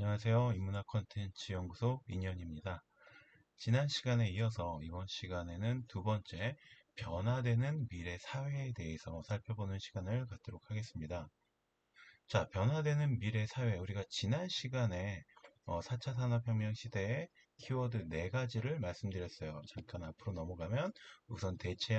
안녕하세요. 인문학 콘텐츠 연구소 민현입니다. 지난 시간에 이어서 이번 시간에는 두 번째 변화되는 미래 사회에 대해서 살펴보는 시간을 갖도록 하겠습니다. 자, 변화되는 미래 사회. 우리가 지난 시간에 4차 산업혁명 시대의 키워드 네 가지를 말씀드렸어요. 잠깐 앞으로 넘어가면 우선 대체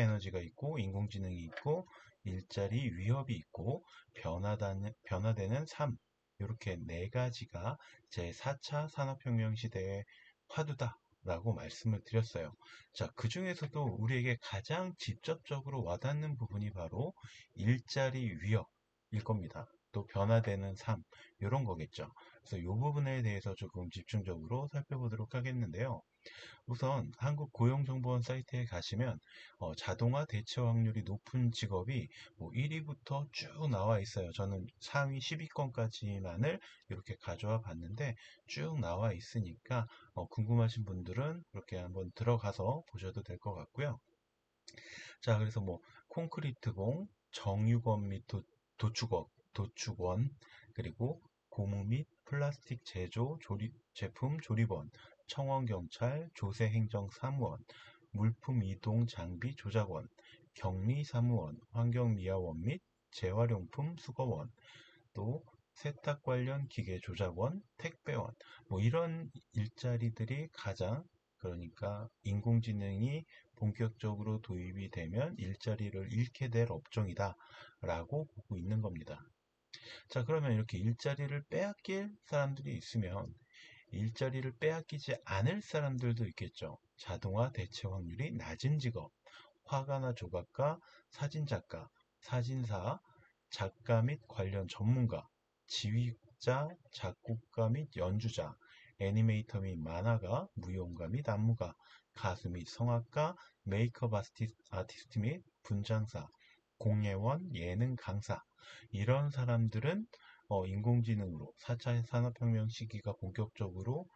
에너지가 있고 인공지능이 있고 일자리 위협이 있고 변화되는 삶. 이렇게 네 가지가 제 4차 산업혁명 시대의 화두다라고 말씀을 드렸어요. 자, 그 중에서도 우리에게 가장 직접적으로 와닿는 부분이 바로 일자리 위협일 겁니다. 또 변화되는 삶, 이런 거겠죠. 그래서 이 부분에 대해서 조금 집중적으로 살펴보도록 하겠는데요. 우선 한국 고용정보원 사이트에 가시면 자동화 대체 확률이 높은 직업이 뭐 1위부터 쭉 나와 있어요. 저는 상위 10위권까지만을 이렇게 가져와 봤는데 쭉 나와 있으니까 궁금하신 분들은 그렇게 한번 들어가서 보셔도 될 것 같고요. 자, 그래서 뭐 콘크리트공, 정유건 및 도축원, 그리고 고무 및 플라스틱 제조 제품 조립원, 청원경찰, 조세행정사무원, 물품 이동 장비 조작원, 격리사무원, 환경미화원 및 재활용품 수거원, 또 세탁 관련 기계 조작원, 택배원, 뭐 이런 일자리들이 가장, 그러니까 인공지능이 본격적으로 도입이 되면 일자리를 잃게 될 업종이다 라고 보고 있는 겁니다. 자, 그러면 이렇게 일자리를 빼앗길 사람들이 있으면 일자리를 빼앗기지 않을 사람들도 있겠죠. 자동화 대체 확률이 낮은 직업, 화가나 조각가, 사진작가, 사진사, 작가 및 관련 전문가, 지휘자, 작곡가 및 연주자, 애니메이터 및 만화가, 무용가 및 안무가, 가수 및 성악가, 메이크업 아티스트 및 분장사, 공예원, 예능 강사, 이런 사람들은 인공지능으로 4차 산업혁명 시기가 본격적으로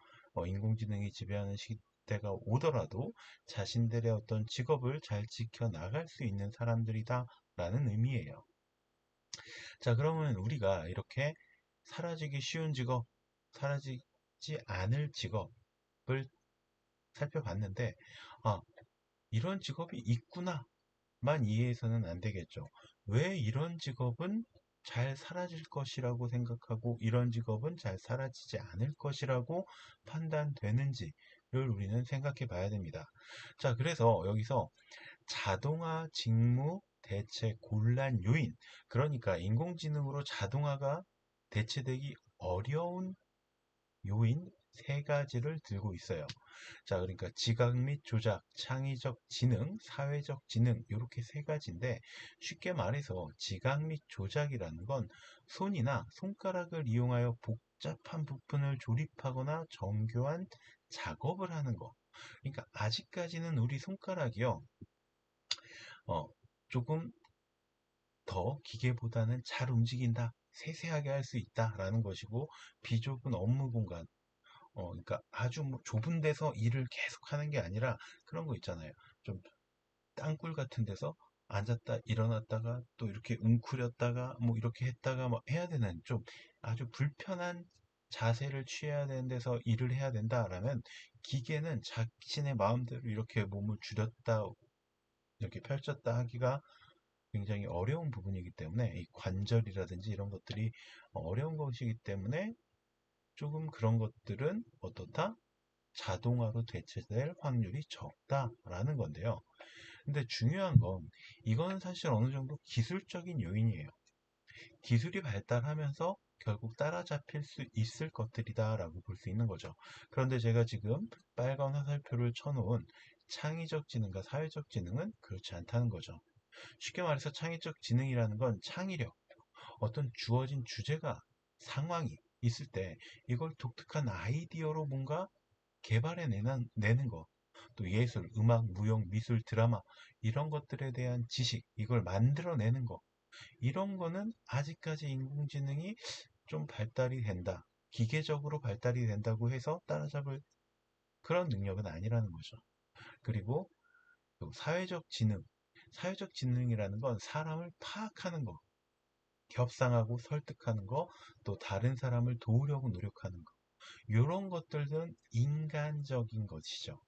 인공지능이 지배하는 시대가 오더라도 자신들의 어떤 직업을 잘 지켜나갈 수 있는 사람들이다 라는 의미예요. 자, 그러면 우리가 이렇게 사라지기 쉬운 직업, 사라지지 않을 직업을 살펴봤는데, 아, 이런 직업이 있구나 만 이해해서는 안 되겠죠. 왜 이런 직업은 잘 사라질 것이라고 생각하고 이런 직업은 잘 사라지지 않을 것이라고 판단되는지를 우리는 생각해 봐야 됩니다. 자, 그래서 여기서 자동화 직무 대체 곤란 요인, 그러니까 인공지능으로 자동화가 대체되기 어려운 요인 세 가지를 들고 있어요. 자, 그러니까 지각 및 조작, 창의적 지능, 사회적 지능, 이렇게 세 가지인데 쉽게 말해서 지각 및 조작이라는 건 손이나 손가락을 이용하여 복잡한 부품을 조립하거나 정교한 작업을 하는 거. 그러니까 아직까지는 우리 손가락이요, 어, 조금 더 기계보다는 잘 움직인다, 세세하게 할 수 있다라는 것이고 비좁은 업무 공간, 그러니까 아주 뭐 좁은 데서 일을 계속 하는 게 아니라 그런 거 있잖아요. 좀 땅굴 같은 데서 앉았다 일어났다가 또 이렇게 웅크렸다가 뭐 이렇게 했다가 뭐 해야 되는 좀 아주 불편한 자세를 취해야 되는 데서 일을 해야 된다라면 기계는 자신의 마음대로 이렇게 몸을 줄였다 이렇게 펼쳤다 하기가 굉장히 어려운 부분이기 때문에 이 관절이라든지 이런 것들이 어려운 것이기 때문에 조금 그런 것들은 어떻다? 자동화로 대체될 확률이 적다라는 건데요. 근데 중요한 건 이건 사실 어느 정도 기술적인 요인이에요. 기술이 발달하면서 결국 따라잡힐 수 있을 것들이다라고 볼 수 있는 거죠. 그런데 제가 지금 빨간 화살표를 쳐놓은 창의적 지능과 사회적 지능은 그렇지 않다는 거죠. 쉽게 말해서 창의적 지능이라는 건 창의력, 어떤 주어진 주제가, 상황이 있을 때 이걸 독특한 아이디어로 뭔가 내는 거, 또 예술, 음악, 무용, 미술, 드라마, 이런 것들에 대한 지식, 이걸 만들어내는 거, 이런 거는 아직까지 인공지능이 좀 발달이 된다. 기계적으로 발달이 된다고 해서 따라잡을 그런 능력은 아니라는 거죠. 그리고 또 사회적 지능, 사회적 지능이라는 건 사람을 파악하는 거, 협상하고 설득하는 거, 또 다른 사람을 도우려고 노력하는 거. 이런 것들은 인간적인 것이죠.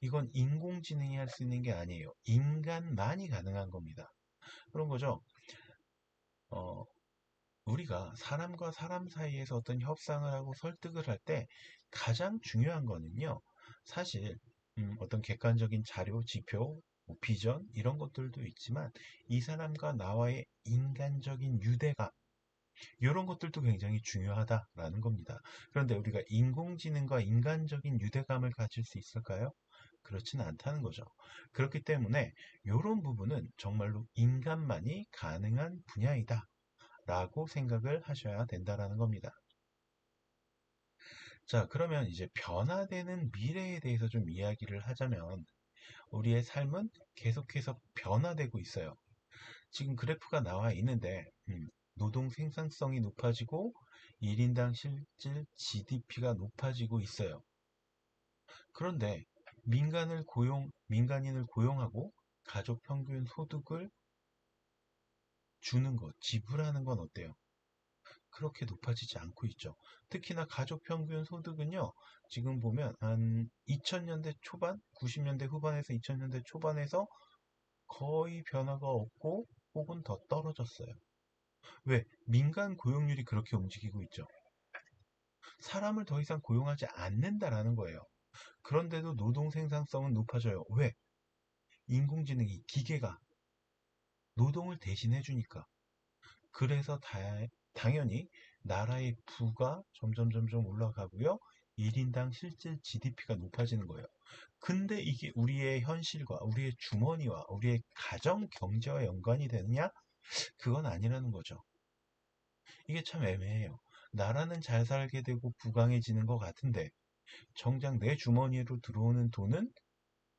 이건 인공지능이 할 수 있는 게 아니에요. 인간만이 가능한 겁니다. 그런 거죠. 어, 우리가 사람과 사람 사이에서 어떤 협상을 하고 설득을 할 때 가장 중요한 거는요. 사실 어떤 객관적인 자료, 지표, 뭐 비전 이런 것들도 있지만 이 사람과 나와의 인간적인 유대감 이런 것들도 굉장히 중요하다라는 겁니다. 그런데 우리가 인공지능과 인간적인 유대감을 가질 수 있을까요? 그렇지는 않다는 거죠. 그렇기 때문에 이런 부분은 정말로 인간만이 가능한 분야이다 라고 생각을 하셔야 된다라는 겁니다. 자, 그러면 이제 변화되는 미래에 대해서 좀 이야기를 하자면 우리의 삶은 계속해서 변화되고 있어요. 지금 그래프가 나와 있는데 노동 생산성이 높아지고 1인당 실질 GDP가 높아지고 있어요. 그런데 민간인을 고용하고 가족 평균 소득을 주는 것, 지불하는 건 어때요? 그렇게 높아지지 않고 있죠. 특히나 가족 평균 소득은요, 지금 보면 한 2000년대 초반, 90년대 후반에서 2000년대 초반에서 거의 변화가 없고 혹은 더 떨어졌어요. 왜? 민간 고용률이 그렇게 움직이고 있죠. 사람을 더 이상 고용하지 않는다라는 거예요. 그런데도 노동 생산성은 높아져요. 왜? 인공지능이 기계가 노동을 대신해 주니까. 그래서 당연히 나라의 부가 점점 올라가고요. 1인당 실질 GDP가 높아지는 거예요. 근데 이게 우리의 현실과 우리의 주머니와 우리의 가정 경제와 연관이 되느냐? 그건 아니라는 거죠. 이게 참 애매해요. 나라는 잘 살게 되고 부강해지는 것 같은데 정작 내 주머니로 들어오는 돈은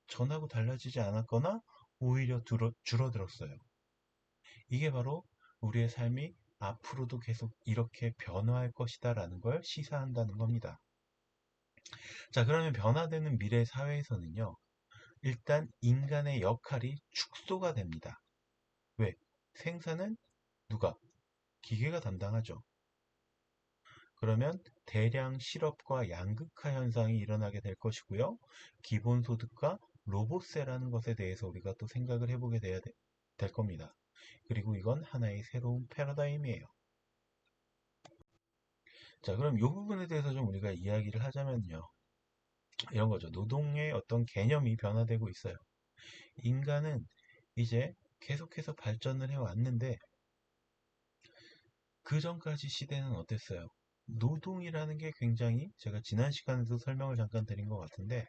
전하고 달라지지 않았거나 오히려 줄어들었어요. 이게 바로 우리의 삶이 앞으로도 계속 이렇게 변화할 것이다라는 걸 시사한다는 겁니다. 자, 그러면 변화되는 미래 사회에서는요, 일단 인간의 역할이 축소가 됩니다. 왜? 생산은 누가? 기계가 담당하죠. 그러면 대량 실업과 양극화 현상이 일어나게 될 것이고요. 기본소득과 로봇세라는 것에 대해서 우리가 또 생각을 해보게 될 겁니다. 그리고 이건 하나의 새로운 패러다임이에요. 자, 그럼 이 부분에 대해서 좀 우리가 이야기를 하자면요. 이런 거죠. 노동의 어떤 개념이 변화되고 있어요. 인간은 이제 계속해서 발전을 해왔는데 그 전까지 시대는 어땠어요? 노동이라는 게 굉장히 제가 지난 시간에도 설명을 잠깐 드린 것 같은데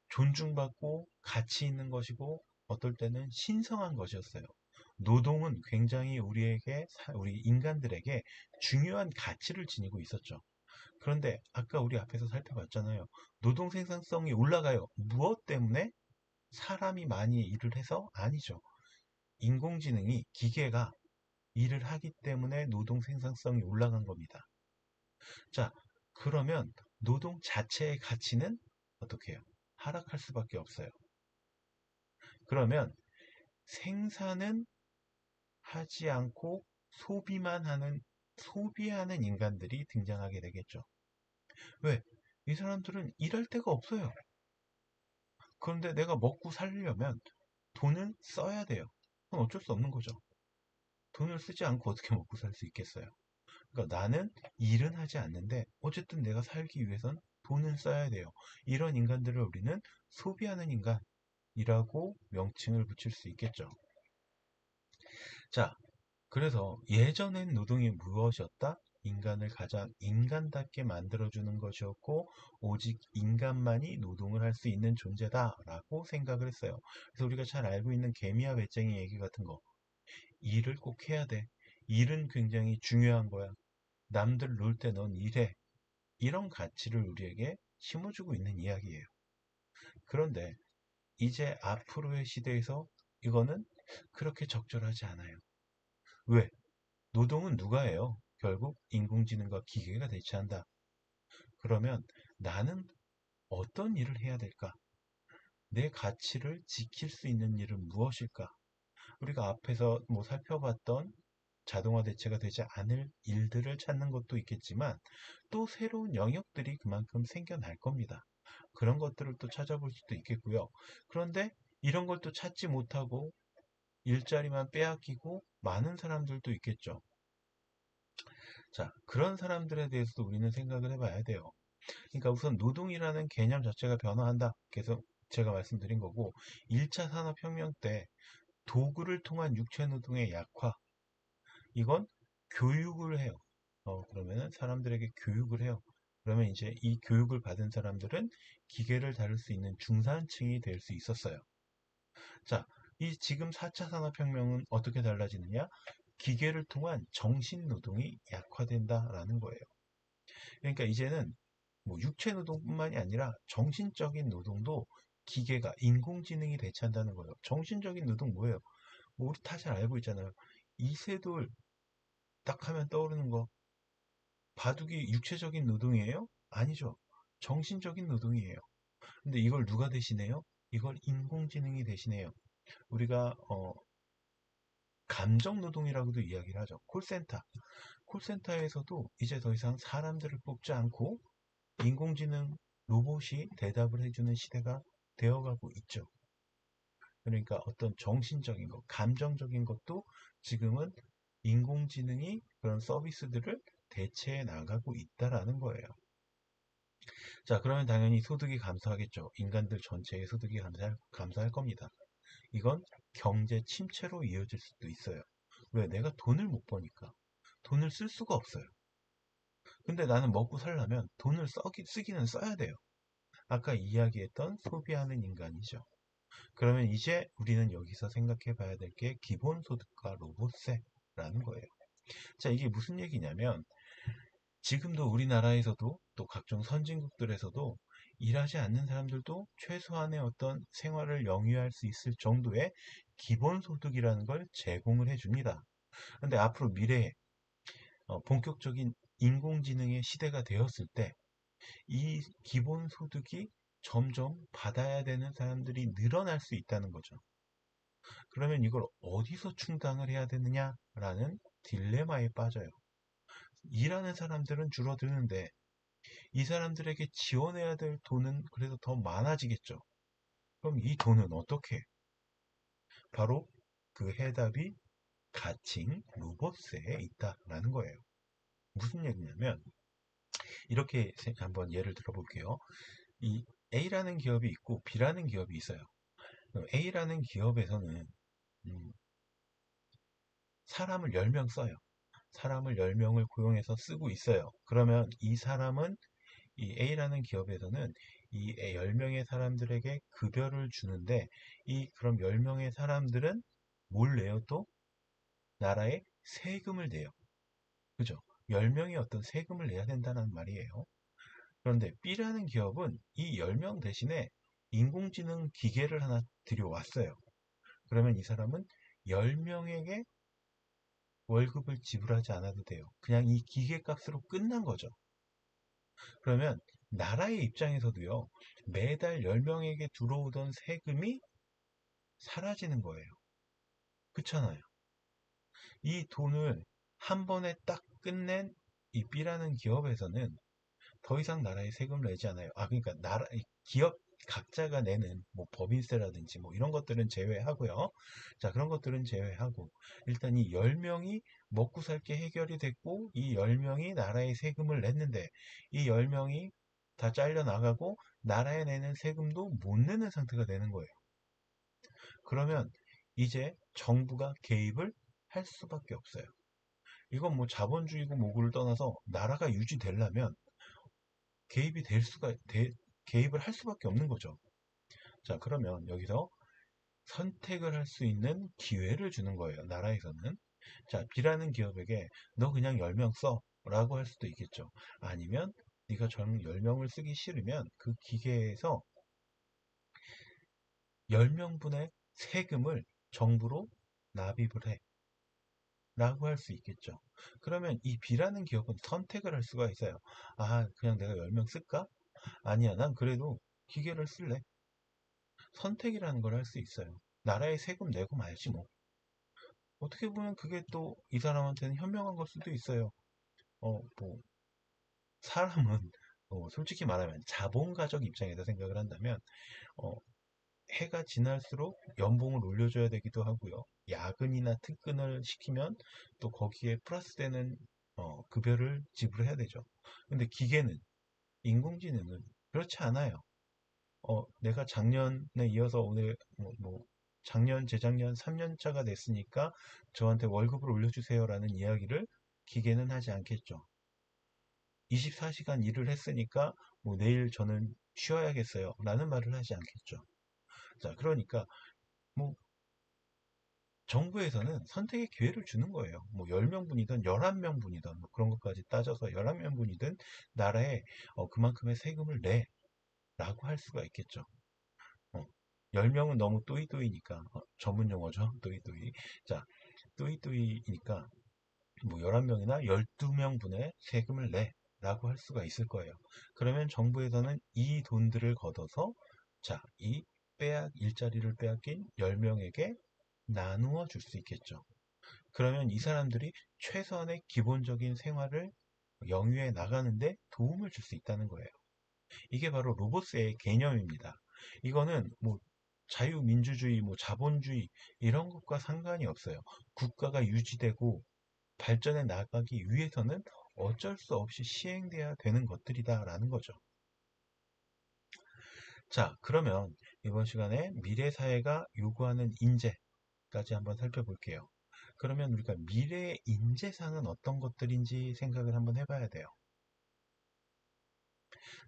존중받고 가치 있는 것이고 어떨 때는 신성한 것이었어요. 노동은 굉장히 우리 인간들에게 중요한 가치를 지니고 있었죠. 그런데 아까 우리 앞에서 살펴봤잖아요. 노동 생산성이 올라가요. 무엇 때문에? 사람이 많이 일을 해서? 아니죠. 인공지능이 기계가 일을 하기 때문에 노동 생산성이 올라간 겁니다. 자, 그러면 노동 자체의 가치는 어떻게 해요? 하락할 수밖에 없어요. 그러면 생산은 하지 않고 소비하는 인간들이 등장하게 되겠죠. 왜? 이 사람들은 일할 데가 없어요. 그런데 내가 먹고 살려면 돈을 써야 돼요. 그건 어쩔 수 없는 거죠. 돈을 쓰지 않고 어떻게 먹고 살 수 있겠어요? 그러니까 나는 일은 하지 않는데 어쨌든 내가 살기 위해선 돈을 써야 돼요. 이런 인간들을 우리는 소비하는 인간이라고 명칭을 붙일 수 있겠죠. 자, 그래서 예전엔 노동이 무엇이었다? 인간을 가장 인간답게 만들어주는 것이었고, 오직 인간만이 노동을 할 수 있는 존재다라고 생각을 했어요. 그래서 우리가 잘 알고 있는 개미와 배짱이 얘기 같은 거. 일을 꼭 해야 돼. 일은 굉장히 중요한 거야. 남들 놀 때 넌 일해. 이런 가치를 우리에게 심어주고 있는 이야기예요. 그런데 이제 앞으로의 시대에서 이거는 그렇게 적절하지 않아요. 왜? 노동은 누가 해요? 결국 인공지능과 기계가 대체한다. 그러면 나는 어떤 일을 해야 될까? 내 가치를 지킬 수 있는 일은 무엇일까? 우리가 앞에서 뭐 살펴봤던 자동화 대체가 되지 않을 일들을 찾는 것도 있겠지만 또 새로운 영역들이 그만큼 생겨날 겁니다. 그런 것들을 또 찾아볼 수도 있겠고요. 그런데 이런 걸 또 찾지 못하고 일자리만 빼앗기고 많은 사람들도 있겠죠. 자, 그런 사람들에 대해서도 우리는 생각을 해봐야 돼요. 그러니까 우선 노동이라는 개념 자체가 변화한다. 계속 제가 말씀드린 거고, 1차 산업혁명 때 도구를 통한 육체 노동의 약화, 이건 교육을 해요. 그러면은 사람들에게 교육을 해요. 그러면 이제 이 교육을 받은 사람들은 기계를 다룰 수 있는 중산층이 될 수 있었어요. 자, 이 지금 4차 산업혁명은 어떻게 달라지느냐? 기계를 통한 정신 노동이 약화된다라는 거예요. 그러니까 이제는 뭐 육체 노동뿐만이 아니라 정신적인 노동도 기계가 인공지능이 대체한다는 거예요. 정신적인 노동 뭐예요? 뭐 우리 다 잘 알고 있잖아요. 이세돌 딱 하면 떠오르는 거 바둑이 육체적인 노동이에요? 아니죠. 정신적인 노동이에요. 근데 이걸 누가 대신해요? 이걸 인공지능이 대신해요. 우리가 감정 노동이라고도 이야기를 하죠. 콜센터. 콜센터에서도 이제 더 이상 사람들을 뽑지 않고 인공지능 로봇이 대답을 해주는 시대가 되어가고 있죠. 그러니까 어떤 정신적인 것, 감정적인 것도 지금은 인공지능이 그런 서비스들을 대체해 나가고 있다라는 거예요. 자, 그러면 당연히 소득이 감소하겠죠. 인간들 전체의 소득이 감소할 겁니다. 이건 경제 침체로 이어질 수도 있어요. 왜? 내가 돈을 못 버니까. 돈을 쓸 수가 없어요. 근데 나는 먹고 살려면 돈을 쓰기는 써야 돼요. 아까 이야기했던 소비하는 인간이죠. 그러면 이제 우리는 여기서 생각해 봐야 될 게 기본소득과 로봇세라는 거예요. 자, 이게 무슨 얘기냐면 지금도 우리나라에서도 또 각종 선진국들에서도 일하지 않는 사람들도 최소한의 어떤 생활을 영위할 수 있을 정도의 기본소득이라는 걸 제공을 해줍니다. 근데 앞으로 미래에 본격적인 인공지능의 시대가 되었을 때 이 기본소득이 점점 받아야 되는 사람들이 늘어날 수 있다는 거죠. 그러면 이걸 어디서 충당을 해야 되느냐라는 딜레마에 빠져요. 일하는 사람들은 줄어드는데 이 사람들에게 지원해야 될 돈은 그래도 더 많아지겠죠. 그럼 이 돈은 어떻게? 바로 그 해답이 가칭 로봇세에 있다라는 거예요. 무슨 얘기냐면 이렇게 한번 예를 들어볼게요. 이 A라는 기업이 있고 B라는 기업이 있어요. A라는 기업에서는 음, 사람을 10명 써요. 사람을 10명을 고용해서 쓰고 있어요. 그러면 이 사람은 이 A라는 기업에서는 이 10명의 사람들에게 급여를 주는데 그럼 10명의 사람들은 뭘 내요 또? 나라에 세금을 내요. 그죠? 10명이 어떤 세금을 내야 된다는 말이에요. 그런데 B라는 기업은 이 10명 대신에 인공지능 기계를 하나 들여왔어요. 그러면 이 사람은 10명에게 월급을 지불하지 않아도 돼요. 그냥 이 기계 값으로 끝난 거죠. 그러면 나라의 입장에서도요, 매달 10명에게 들어오던 세금이 사라지는 거예요. 그렇잖아요. 이 돈을 한 번에 딱 끝낸 이 B라는 기업에서는 더 이상 나라에 세금을 내지 않아요. 그러니까 기업 각자가 내는 뭐 법인세라든지 뭐 이런 것들은 제외하고요. 자, 그런 것들은 제외하고 일단 이 10명이 먹고 살 게 해결이 됐고 이 10명이 나라에 세금을 냈는데 이 10명이 다 잘려 나가고 나라에 내는 세금도 못 내는 상태가 되는 거예요. 그러면 이제 정부가 개입을 할 수밖에 없어요. 이건 뭐 자본주의고 뭐고를 떠나서 나라가 유지되려면 개입이 개입을 할 수밖에 없는 거죠. 자, 그러면 여기서 선택을 할 수 있는 기회를 주는 거예요. 나라에서는. 자, B라는 기업에게 너 그냥 10명 써 라고 할 수도 있겠죠. 아니면 네가 전 10명을 쓰기 싫으면 그 기계에서 10명분의 세금을 정부로 납입을 해 라고 할 수 있겠죠. 그러면 이 B라는 기업은 선택을 할 수가 있어요. 그냥 내가 10명 쓸까? 아니야, 난 그래도 기계를 쓸래. 선택이라는 걸 할 수 있어요. 나라에 세금 내고 말지 뭐. 어떻게 보면 그게 또 이 사람한테는 현명한 걸 수도 있어요. 뭐, 사람은, 솔직히 말하면 자본가적 입장에서 생각을 한다면, 어, 해가 지날수록 연봉을 올려줘야 되기도 하고요. 야근이나 특근을 시키면 또 거기에 플러스되는 급여를 지불해야 되죠. 근데 기계는, 인공지능은 그렇지 않아요. 내가 작년에 이어서 오늘 작년, 재작년 3년차가 됐으니까 저한테 월급을 올려주세요라는 이야기를 기계는 하지 않겠죠. 24시간 일을 했으니까 내일 저는 쉬어야겠어요 라는 말을 하지 않겠죠. 자, 그러니까 뭐 정부에서는 선택의 기회를 주는 거예요. 10명분이든 11명분이든 그런 것까지 따져서 11명분이든 나라에 그만큼의 세금을 내라고 할 수가 있겠죠. 어, 10명은 너무 또이또이니까 전문 용어죠. 또이또이. 자, 또이또이니까 11명이나 12명분의 세금을 내라고 할 수가 있을 거예요. 그러면 정부에서는 이 돈들을 걷어서 자, 이 일자리를 빼앗긴 10명에게 나누어 줄 수 있겠죠. 그러면 이 사람들이 최소한의 기본적인 생활을 영위해 나가는데 도움을 줄 수 있다는 거예요. 이게 바로 로보스의 개념입니다. 이거는 자유민주주의, 자본주의 이런 것과 상관이 없어요. 국가가 유지되고 발전해 나가기 위해서는 어쩔 수 없이 시행돼야 되는 것들이다라는 거죠. 자, 그러면 이번 시간에 미래 사회가 요구하는 인재까지 한번 살펴볼게요. 그러면 우리가 미래의 인재상은 어떤 것들인지 생각을 한번 해봐야 돼요.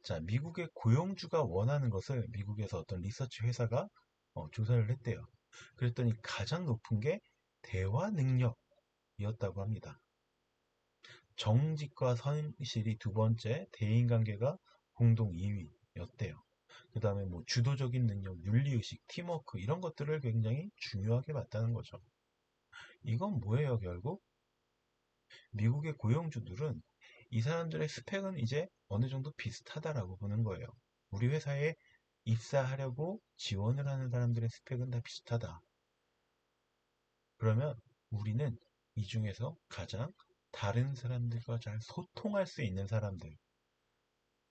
자, 미국의 고용주가 원하는 것을 미국에서 어떤 리서치 회사가 조사를 했대요. 그랬더니 가장 높은 게 대화 능력이었다고 합니다. 정직과 성실이 두 번째, 대인관계가 공동 2위였대요. 그 다음에 주도적인 능력, 윤리의식, 팀워크 이런 것들을 굉장히 중요하게 봤다는 거죠. 이건 뭐예요, 결국? 미국의 고용주들은 이 사람들의 스펙은 이제 어느 정도 비슷하다라고 보는 거예요. 우리 회사에 입사하려고 지원을 하는 사람들의 스펙은 다 비슷하다. 그러면 우리는 이 중에서 가장 다른 사람들과 잘 소통할 수 있는 사람들,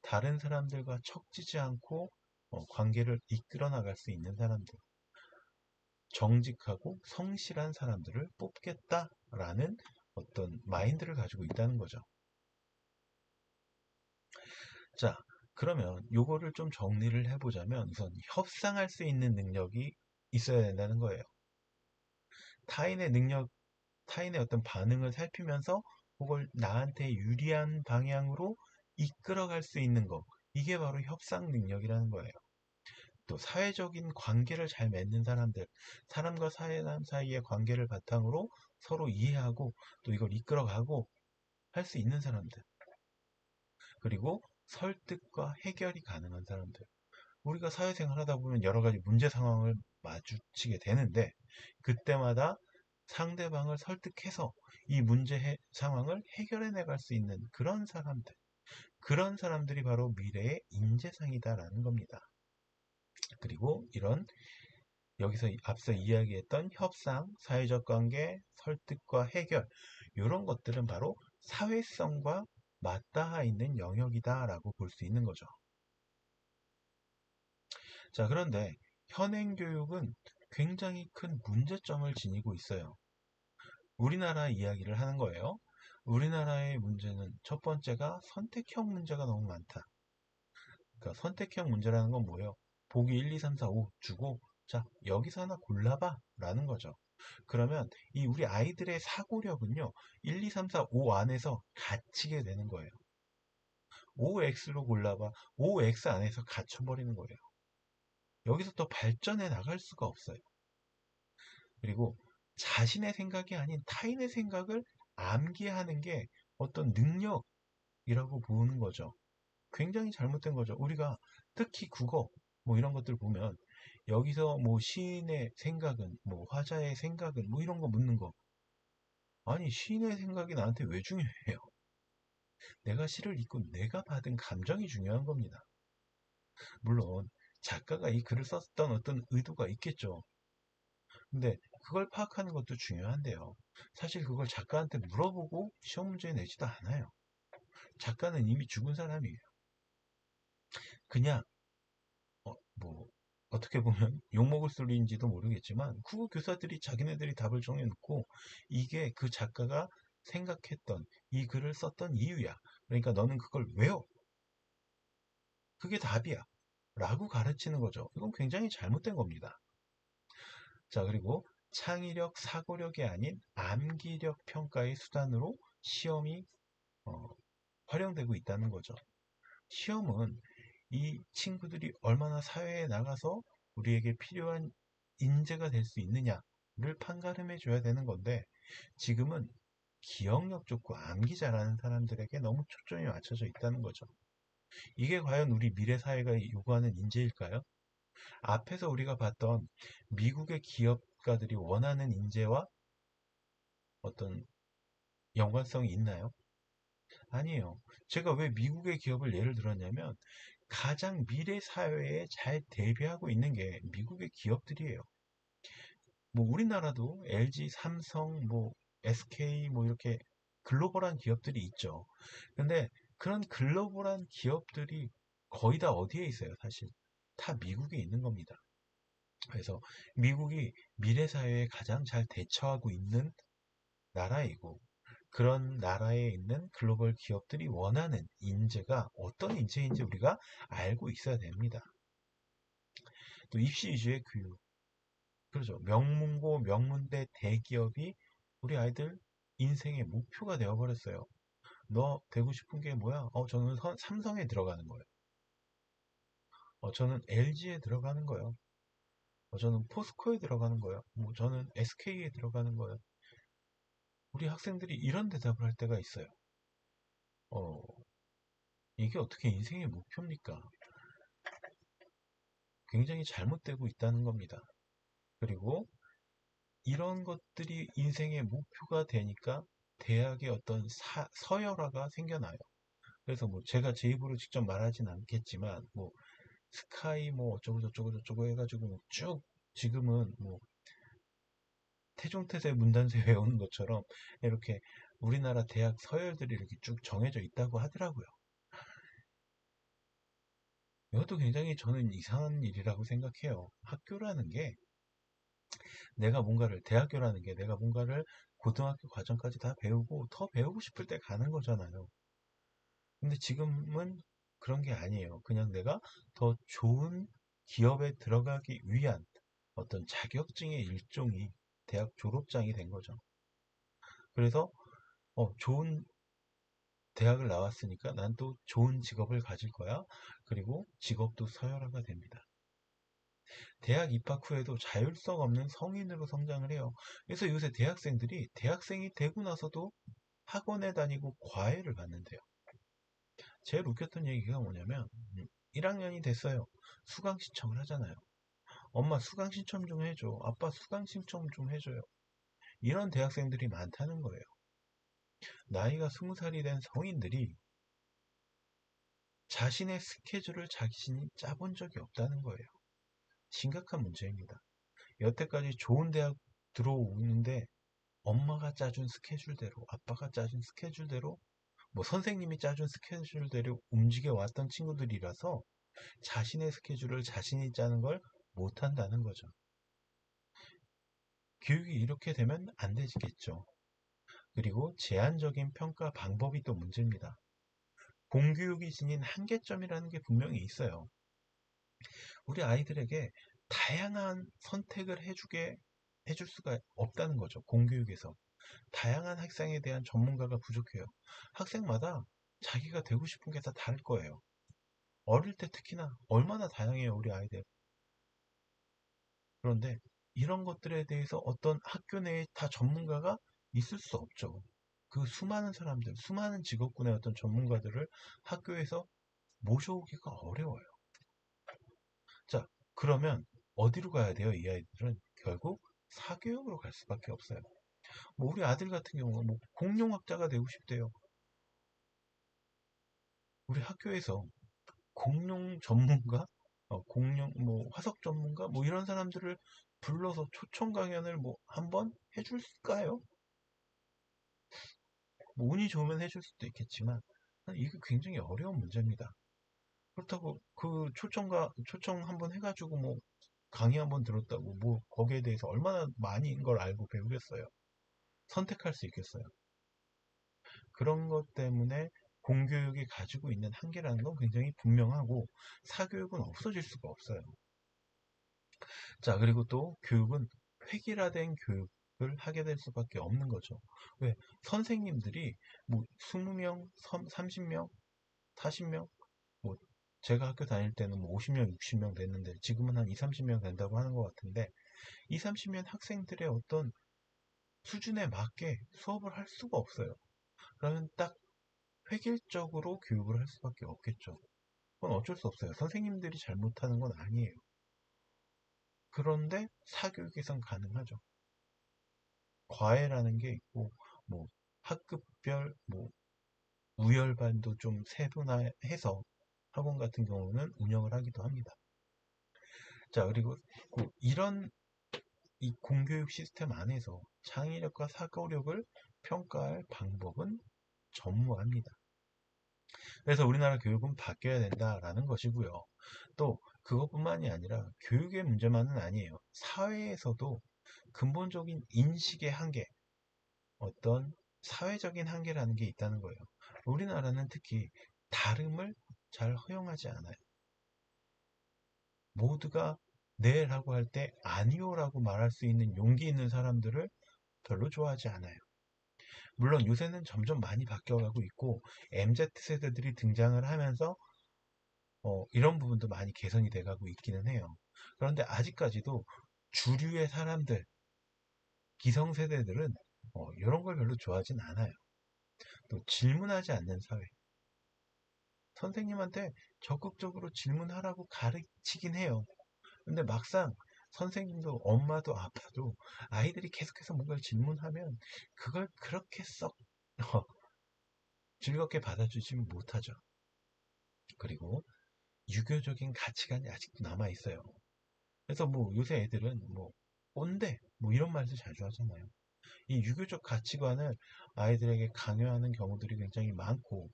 다른 사람들과 척지지 않고 관계를 이끌어 나갈 수 있는 사람들, 정직하고 성실한 사람들을 뽑겠다라는 어떤 마인드를 가지고 있다는 거죠. 자, 그러면 요거를 좀 정리를 해보자면 우선 협상할 수 있는 능력이 있어야 된다는 거예요. 타인의 능력, 타인의 어떤 반응을 살피면서 그걸 나한테 유리한 방향으로 이끌어갈 수 있는 거. 이게 바로 협상 능력이라는 거예요. 또 사회적인 관계를 잘 맺는 사람들, 사람과 사람 사이의 관계를 바탕으로 서로 이해하고 또 이걸 이끌어가고 할 수 있는 사람들. 그리고 설득과 해결이 가능한 사람들. 우리가 사회생활 하다 보면 여러 가지 문제 상황을 마주치게 되는데 그때마다 상대방을 설득해서 이 상황을 해결해 나갈 수 있는 그런 사람들. 그런 사람들이 바로 미래의 인재상이다라는 겁니다. 그리고 이런 여기서 앞서 이야기했던 협상, 사회적 관계, 설득과 해결 이런 것들은 바로 사회성과 맞닿아 있는 영역이다라고 볼 수 있는 거죠. 자, 그런데 현행 교육은 굉장히 큰 문제점을 지니고 있어요. 우리나라 이야기를 하는 거예요. 우리나라의 문제는 첫 번째가 선택형 문제가 너무 많다. 그러니까 선택형 문제라는 건 뭐예요? 보기 1, 2, 3, 4, 5 주고 자, 여기서 하나 골라봐 라는 거죠. 그러면 이 우리 아이들의 사고력은요, 1, 2, 3, 4, 5 안에서 갇히게 되는 거예요. 5X로 골라봐. 5X 안에서 갇혀버리는 거예요. 여기서 또 발전해 나갈 수가 없어요. 그리고 자신의 생각이 아닌 타인의 생각을 암기하는 게 어떤 능력이라고 보는 거죠. 굉장히 잘못된 거죠. 우리가 특히 국어 이런 것들 보면 여기서 시인의 생각은 화자의 생각은 이런 거 묻는 거. 아니 시인의 생각이 나한테 왜 중요해요? 내가 시를 읽고 내가 받은 감정이 중요한 겁니다. 물론 작가가 이 글을 썼던 어떤 의도가 있겠죠. 근데 그걸 파악하는 것도 중요한데요. 사실 그걸 작가한테 물어보고 시험 문제 내지도 않아요. 작가는 이미 죽은 사람이에요. 그냥 뭐 어떻게 보면 욕먹을 소리인지도 모르겠지만 국어 교사들이 자기네들이 답을 정해놓고 이게 그 작가가 생각했던 이 글을 썼던 이유야. 그러니까 너는 그걸 외워. 그게 답이야. 라고 가르치는 거죠. 이건 굉장히 잘못된 겁니다. 자, 그리고 창의력, 사고력이 아닌 암기력 평가의 수단으로 시험이 어, 활용되고 있다는 거죠. 시험은 이 친구들이 얼마나 사회에 나가서 우리에게 필요한 인재가 될 수 있느냐를 판가름해 줘야 되는 건데 지금은 기억력 좋고 암기 잘하는 사람들에게 너무 초점이 맞춰져 있다는 거죠. 이게 과연 우리 미래 사회가 요구하는 인재일까요? 앞에서 우리가 봤던 미국의 기업가들이 원하는 인재와 어떤 연관성이 있나요? 아니에요. 제가 왜 미국의 기업을 예를 들었냐면 가장 미래 사회에 잘 대비하고 있는 게 미국의 기업들이에요. 뭐 우리나라도 LG, 삼성, 뭐 SK 뭐 이렇게 글로벌한 기업들이 있죠. 근데 그런 글로벌한 기업들이 거의 다 어디에 있어요, 사실? 다 미국에 있는 겁니다. 그래서 미국이 미래 사회에 가장 잘 대처하고 있는 나라이고 그런 나라에 있는 글로벌 기업들이 원하는 인재가 어떤 인재인지 우리가 알고 있어야 됩니다. 또 입시 위주의 교육. 그렇죠. 명문고, 명문대 대기업이 우리 아이들 인생의 목표가 되어버렸어요. 너 되고 싶은 게 뭐야? 저는 삼성에 들어가는 거예요. 저는 LG에 들어가는 거예요. 저는 포스코에 들어가는 거예요. 뭐 저는 SK에 들어가는 거예요. 우리 학생들이 이런 대답을 할 때가 있어요. 어, 이게 어떻게 인생의 목표입니까? 굉장히 잘못되고 있다는 겁니다. 그리고 이런 것들이 인생의 목표가 되니까 대학의 어떤 서열화가 생겨나요. 그래서 뭐 제가 제 입으로 직접 말하진 않겠지만 뭐 스카이 뭐 어쩌고 저쩌고 저쩌고 해가지고 뭐쭉 지금은 뭐 태종태세 문단세 외우는 것처럼 이렇게 우리나라 대학 서열들이 이렇게 쭉 정해져 있다고 하더라고요. 이것도 굉장히 저는 이상한 일이라고 생각해요. 학교라는 게 대학교라는 게 내가 뭔가를 고등학교 과정까지 다 배우고 더 배우고 싶을 때 가는 거잖아요. 근데 지금은 그런 게 아니에요. 그냥 내가 더 좋은 기업에 들어가기 위한 어떤 자격증의 일종이 대학 졸업장이 된 거죠. 그래서 좋은 대학을 나왔으니까 난 또 좋은 직업을 가질 거야. 그리고 직업도 서열화가 됩니다. 대학 입학 후에도 자율성 없는 성인으로 성장을 해요. 그래서 요새 대학생들이 대학생이 되고 나서도 학원에 다니고 과외를 받는데요. 제일 웃겼던 얘기가 뭐냐면 1학년이 됐어요. 수강 신청을 하잖아요. 엄마 수강 신청 좀 해줘. 아빠 수강 신청 좀 해줘요. 이런 대학생들이 많다는 거예요. 나이가 20살이 된 성인들이 자신의 스케줄을 자신이 짜본 적이 없다는 거예요. 심각한 문제입니다. 여태까지 좋은 대학 들어오는데 엄마가 짜준 스케줄대로, 아빠가 짜준 스케줄대로, 뭐 선생님이 짜준 스케줄대로 움직여 왔던 친구들이라서 자신의 스케줄을 자신이 짜는 걸 못한다는 거죠. 교육이 이렇게 되면 안 되겠죠. 그리고 제한적인 평가 방법이 또 문제입니다. 공교육이 지닌 한계점이라는 게 분명히 있어요. 우리 아이들에게 다양한 선택을 해줄 수가 없다는 거죠. 공교육에서. 다양한 학생에 대한 전문가가 부족해요. 학생마다 자기가 되고 싶은 게 다 다를 거예요. 어릴 때 특히나 얼마나 다양해요, 우리 아이들. 그런데 이런 것들에 대해서 어떤 학교 내에 다 전문가가 있을 수 없죠. 그 수많은 사람들, 수많은 직업군의 어떤 전문가들을 학교에서 모셔오기가 어려워요. 자, 그러면 어디로 가야 돼요? 이 아이들은 결국 사교육으로 갈 수밖에 없어요. 뭐 우리 아들 같은 경우는 뭐 공룡학자가 되고 싶대요. 우리 학교에서 공룡 전문가, 공룡 뭐 화석 전문가 뭐 이런 사람들을 불러서 초청 강연을 뭐 한번 해줄까요? 뭐 운이 좋으면 해줄 수도 있겠지만 이게 굉장히 어려운 문제입니다. 그렇다고 그 초청 한번 해가지고 뭐 강의 한번 들었다고 뭐 거기에 대해서 얼마나 많이인 걸 알고 배우겠어요. 선택할 수 있겠어요. 그런 것 때문에 공교육이 가지고 있는 한계라는 건 굉장히 분명하고 사교육은 없어질 수가 없어요. 자, 그리고 또 교육은 획일화된 교육을 하게 될 수밖에 없는 거죠. 왜? 선생님들이 뭐 20명, 30명, 40명, 뭐 제가 학교 다닐 때는 뭐 50명, 60명 됐는데 지금은 한 2, 30명 된다고 하는 것 같은데 2, 30명 학생들의 어떤 수준에 맞게 수업을 할 수가 없어요. 그러면 딱 획일적으로 교육을 할 수밖에 없겠죠. 그건 어쩔 수 없어요. 선생님들이 잘못하는 건 아니에요. 그런데 사교육에선 가능하죠. 과외라는 게 있고, 뭐, 학급별, 뭐, 우열반도 좀 세분화해서 학원 같은 경우는 운영을 하기도 합니다. 자, 그리고 이런 이 공교육 시스템 안에서 창의력과 사고력을 평가할 방법은 전무합니다. 그래서 우리나라 교육은 바뀌어야 된다라는 것이고요. 또 그것뿐만이 아니라 교육의 문제만은 아니에요. 사회에서도 근본적인 인식의 한계, 어떤 사회적인 한계라는 게 있다는 거예요. 우리나라는 특히 다름을 잘 허용하지 않아요. 모두가 네라고 할 때 아니요라고 말할 수 있는 용기 있는 사람들을 별로 좋아하지 않아요. 물론 요새는 점점 많이 바뀌어가고 있고 MZ세대들이 등장을 하면서 이런 부분도 많이 개선이 돼가고 있기는 해요. 그런데 아직까지도 주류의 사람들, 기성세대들은 이런 걸 별로 좋아하진 않아요. 또 질문하지 않는 사회. 선생님한테 적극적으로 질문하라고 가르치긴 해요. 근데 막상 선생님도 엄마도 아빠도 아이들이 계속해서 뭔가를 질문하면 그걸 그렇게 썩 즐겁게 받아주지 못하죠. 그리고 유교적인 가치관이 아직도 남아 있어요. 그래서 뭐 요새 애들은 뭐 꼰대 뭐 이런 말도 자주 하잖아요. 이 유교적 가치관을 아이들에게 강요하는 경우들이 굉장히 많고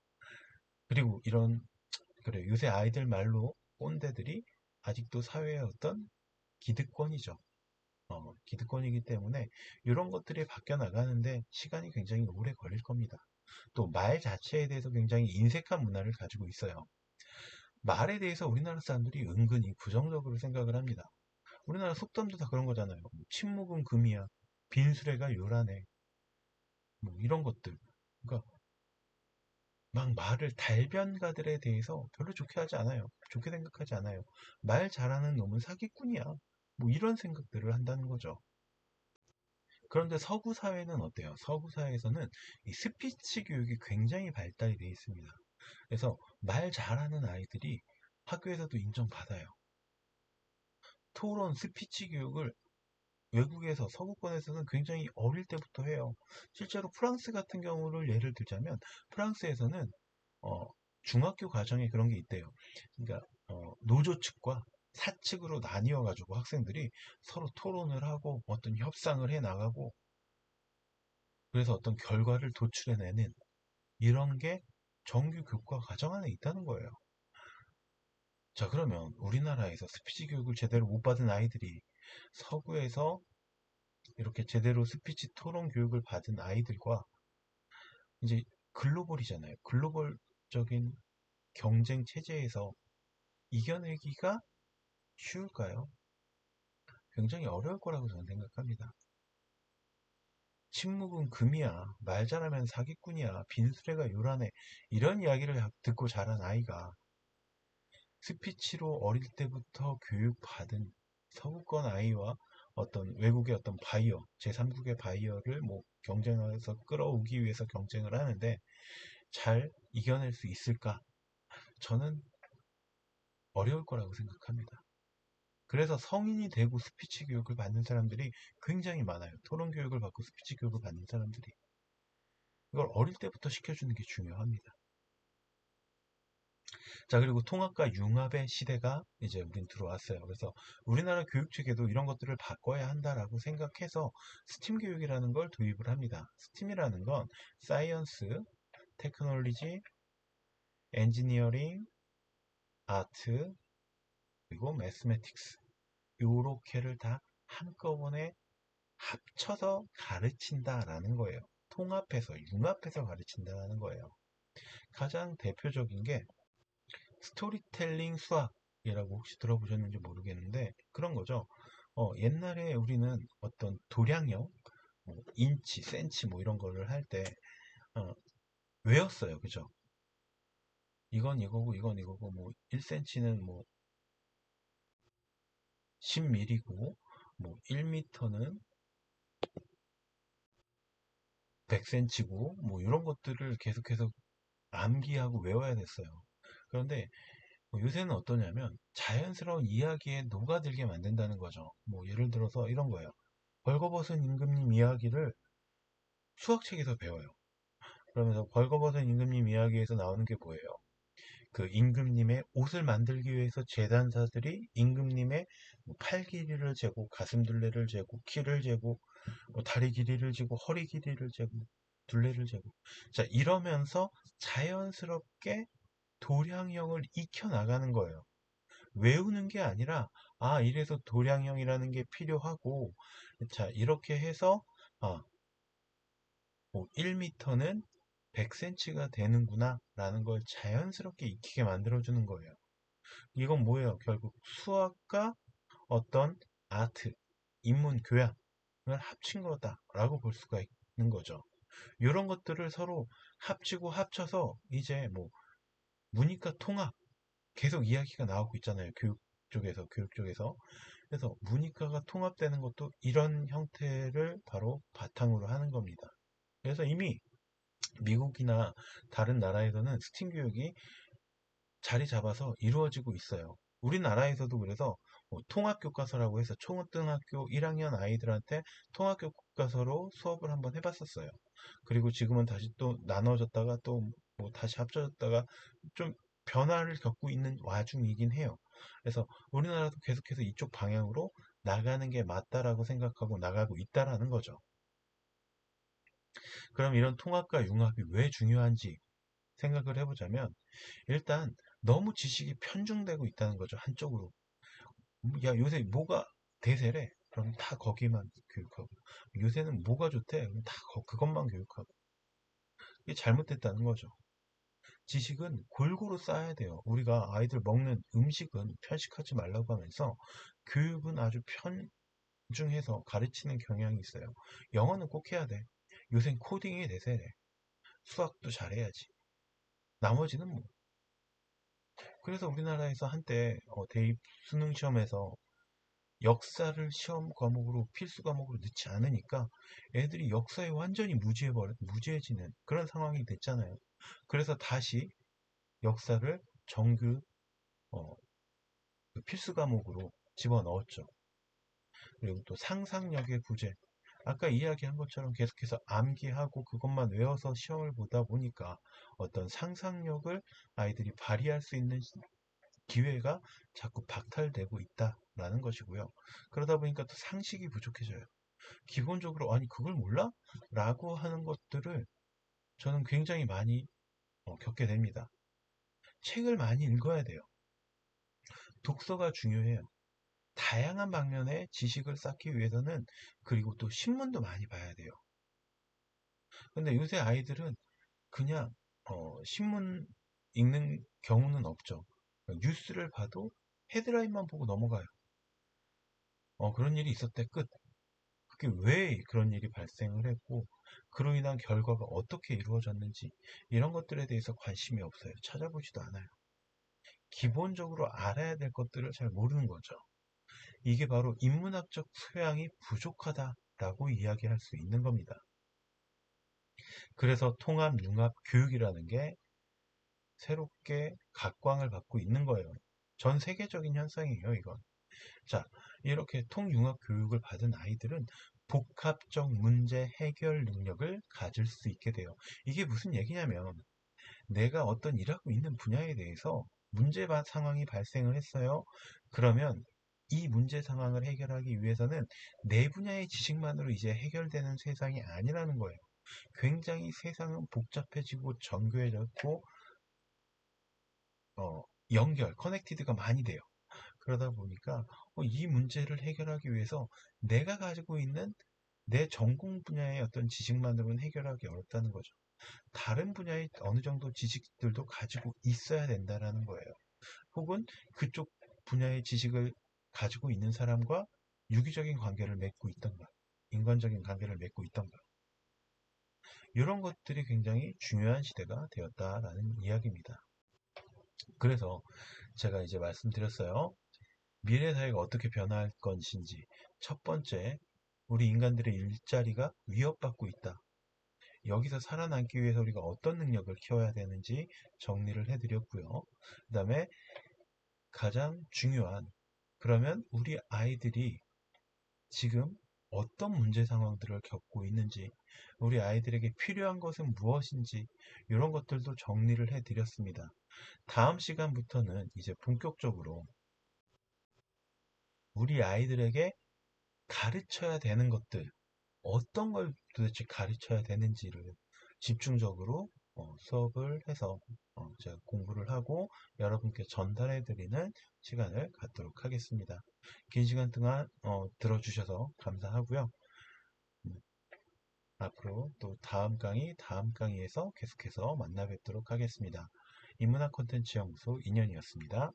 그리고 이런 그래 요새 아이들 말로 꼰대들이 아직도 사회의 어떤 기득권이죠. 기득권이기 때문에 이런 것들이 바뀌어 나가는데 시간이 굉장히 오래 걸릴 겁니다. 또 말 자체에 대해서 굉장히 인색한 문화를 가지고 있어요. 말에 대해서 우리나라 사람들이 은근히 부정적으로 생각을 합니다. 우리나라 속담도 다 그런 거잖아요. 침묵은 금이야. 빈수레가 요란해. 뭐 이런 것들. 그러니까 막 말을 달변가들에 대해서 별로 좋게 하지 않아요. 좋게 생각하지 않아요. 말 잘하는 놈은 사기꾼이야. 뭐 이런 생각들을 한다는 거죠. 그런데 서구 사회는 어때요? 서구 사회에서는 이 스피치 교육이 굉장히 발달이 되어 있습니다. 그래서 말 잘하는 아이들이 학교에서도 인정받아요. 토론, 스피치 교육을 외국에서 서구권에서는 굉장히 어릴 때부터 해요. 실제로 프랑스 같은 경우를 예를 들자면 프랑스에서는 어, 중학교 과정에 그런 게 있대요. 그러니까 노조 측과 사측으로 나뉘어 가지고 학생들이 서로 토론을 하고 어떤 협상을 해 나가고 그래서 어떤 결과를 도출해내는 이런 게 정규 교과 과정 안에 있다는 거예요. 자, 그러면 우리나라에서 스피치 교육을 제대로 못 받은 아이들이 서구에서 이렇게 제대로 스피치 토론 교육을 받은 아이들과 이제 글로벌이잖아요. 글로벌적인 경쟁 체제에서 이겨내기가 쉬울까요? 굉장히 어려울 거라고 저는 생각합니다. 침묵은 금이야. 말 잘하면 사기꾼이야. 빈수레가 요란해. 이런 이야기를 듣고 자란 아이가 스피치로 어릴 때부터 교육받은 서구권 아이와 어떤 외국의 어떤 바이어, 제3국의 바이어를 뭐 경쟁에서 끌어오기 위해서 경쟁을 하는데 잘 이겨낼 수 있을까? 저는 어려울 거라고 생각합니다. 그래서 성인이 되고 스피치 교육을 받는 사람들이 굉장히 많아요. 토론 교육을 받고 스피치 교육을 받는 사람들이. 이걸 어릴 때부터 시켜주는 게 중요합니다. 자, 그리고 통합과 융합의 시대가 이제 우린 들어왔어요. 그래서 우리나라 교육체계도 이런 것들을 바꿔야 한다라고 생각해서 스팀 교육이라는 걸 도입을 합니다. 스팀이라는 건 사이언스, 테크놀로지, 엔지니어링, 아트, 그리고 매스매틱스 요렇게를 다 한꺼번에 합쳐서 가르친다라는 거예요. 통합해서, 융합해서 가르친다는 거예요. 가장 대표적인 게 스토리텔링 수학이라고 혹시 들어보셨는지 모르겠는데 그런 거죠. 옛날에 우리는 어떤 도량형, 뭐 인치, 센치 뭐 이런 거를 할 때 외웠어요. 그죠? 이건 이거고 이건 이거고 뭐 1cm는 뭐 10mm고 뭐 1m는 100cm고 뭐 이런 것들을 계속해서 암기하고 외워야 됐어요. 그런데 요새는 어떠냐면 자연스러운 이야기에 녹아들게 만든다는 거죠. 뭐 예를 들어서 이런 거예요. 벌거벗은 임금님 이야기를 수학책에서 배워요. 그러면서 벌거벗은 임금님 이야기에서 나오는 게 뭐예요? 그 임금님의 옷을 만들기 위해서 제단사들이 임금님의 뭐 팔 길이를 재고 가슴 둘레를 재고 키를 재고 뭐 다리 길이를 재고 허리 길이를 재고 둘레를 재고 자 이러면서 자연스럽게 도량형을 익혀 나가는 거예요. 외우는 게 아니라 아 이래서 도량형이라는 게 필요하고 자 이렇게 해서 아, 뭐 1m는 100cm가 되는구나 라는 걸 자연스럽게 익히게 만들어주는 거예요. 이건 뭐예요? 결국 수학과 어떤 아트, 인문 교양을 합친 거다라고 볼 수가 있는 거죠. 이런 것들을 서로 합치고 합쳐서 이제 뭐 문이과 통합 계속 이야기가 나오고 있잖아요. 교육 쪽에서. 그래서 문이과가 통합되는 것도 이런 형태를 바로 바탕으로 하는 겁니다. 그래서 이미 미국이나 다른 나라에서는 스팀 교육이 자리 잡아서 이루어지고 있어요. 우리나라에서도 그래서 뭐 통합교과서라고 해서 초등학교 1학년 아이들한테 통합교과서로 수업을 한번 해봤었어요. 그리고 지금은 다시 또 나눠졌다가 또 뭐 다시 합쳐졌다가 좀 변화를 겪고 있는 와중이긴 해요. 그래서 우리나라도 계속해서 이쪽 방향으로 나가는 게 맞다라고 생각하고 나가고 있다라는 거죠. 그럼 이런 통합과 융합이 왜 중요한지 생각을 해보자면 일단 너무 지식이 편중되고 있다는 거죠. 한쪽으로. 야, 요새 뭐가 대세래? 그럼 다 거기만 교육하고. 요새는 뭐가 좋대? 그럼 다 그것만 교육하고. 이게 잘못됐다는 거죠. 지식은 골고루 쌓아야 돼요. 우리가 아이들 먹는 음식은 편식하지 말라고 하면서 교육은 아주 편중해서 가르치는 경향이 있어요. 영어는 꼭 해야 돼. 요새 코딩이 대세래. 수학도 잘해야지. 나머지는 뭐. 그래서 우리나라에서 한때 대입 수능 시험에서 역사를 시험 과목으로 필수 과목으로 넣지 않으니까 애들이 역사에 완전히 무지해지는 그런 상황이 됐잖아요. 그래서 다시 역사를 정규 어, 그 필수 과목으로 집어넣었죠. 그리고 또 상상력의 부재. 아까 이야기한 것처럼 계속해서 암기하고 그것만 외워서 시험을 보다 보니까 어떤 상상력을 아이들이 발휘할 수 있는 기회가 자꾸 박탈되고 있다라는 것이고요. 그러다 보니까 또 상식이 부족해져요. 기본적으로 아니 그걸 몰라? 라고 하는 것들을 저는 굉장히 많이 겪게 됩니다. 책을 많이 읽어야 돼요. 독서가 중요해요. 다양한 방면의 지식을 쌓기 위해서는 그리고 또 신문도 많이 봐야 돼요. 근데 요새 아이들은 그냥 신문 읽는 경우는 없죠. 뉴스를 봐도 헤드라인만 보고 넘어가요. 그런 일이 있었대 끝. 그게 왜 그런 일이 발생을 했고 그로 인한 결과가 어떻게 이루어졌는지 이런 것들에 대해서 관심이 없어요. 찾아보지도 않아요. 기본적으로 알아야 될 것들을 잘 모르는 거죠. 이게 바로 인문학적 소양이 부족하다라고 이야기할 수 있는 겁니다. 그래서 통합, 융합 교육이라는 게 새롭게 각광을 받고 있는 거예요. 전 세계적인 현상이에요, 이건. 자, 이렇게 통융합 교육을 받은 아이들은 복합적 문제 해결 능력을 가질 수 있게 돼요. 이게 무슨 얘기냐면 내가 어떤 일하고 있는 분야에 대해서 상황이 발생을 했어요. 그러면 이 문제 상황을 해결하기 위해서는 내 분야의 지식만으로 이제 해결되는 세상이 아니라는 거예요. 굉장히 세상은 복잡해지고 정교해졌고 커넥티드가 많이 돼요. 그러다 보니까 이 문제를 해결하기 위해서 내가 가지고 있는 내 전공 분야의 어떤 지식만으로는 해결하기 어렵다는 거죠. 다른 분야의 어느 정도 지식들도 가지고 있어야 된다라는 거예요. 혹은 그쪽 분야의 지식을 가지고 있는 사람과 유기적인 관계를 맺고 있던가, 인간적인 관계를 맺고 있던가, 이런 것들이 굉장히 중요한 시대가 되었다라는 이야기입니다. 그래서 제가 이제 말씀드렸어요. 미래 사회가 어떻게 변할 것인지. 첫 번째, 우리 인간들의 일자리가 위협받고 있다. 여기서 살아남기 위해서 우리가 어떤 능력을 키워야 되는지 정리를 해드렸고요. 그 다음에 가장 중요한, 그러면 우리 아이들이 지금 어떤 문제 상황들을 겪고 있는지, 우리 아이들에게 필요한 것은 무엇인지, 이런 것들도 정리를 해드렸습니다. 다음 시간부터는 이제 본격적으로 우리 아이들에게 가르쳐야 되는 것들, 어떤 걸 도대체 가르쳐야 되는지를 집중적으로 수업을 해서 제가 공부를 하고 여러분께 전달해 드리는 시간을 갖도록 하겠습니다. 긴 시간 동안 들어주셔서 감사하고요. 음, 앞으로 또 다음 강의에서 계속해서 만나 뵙도록 하겠습니다. 인문학 콘텐츠 연구소 인연이었습니다.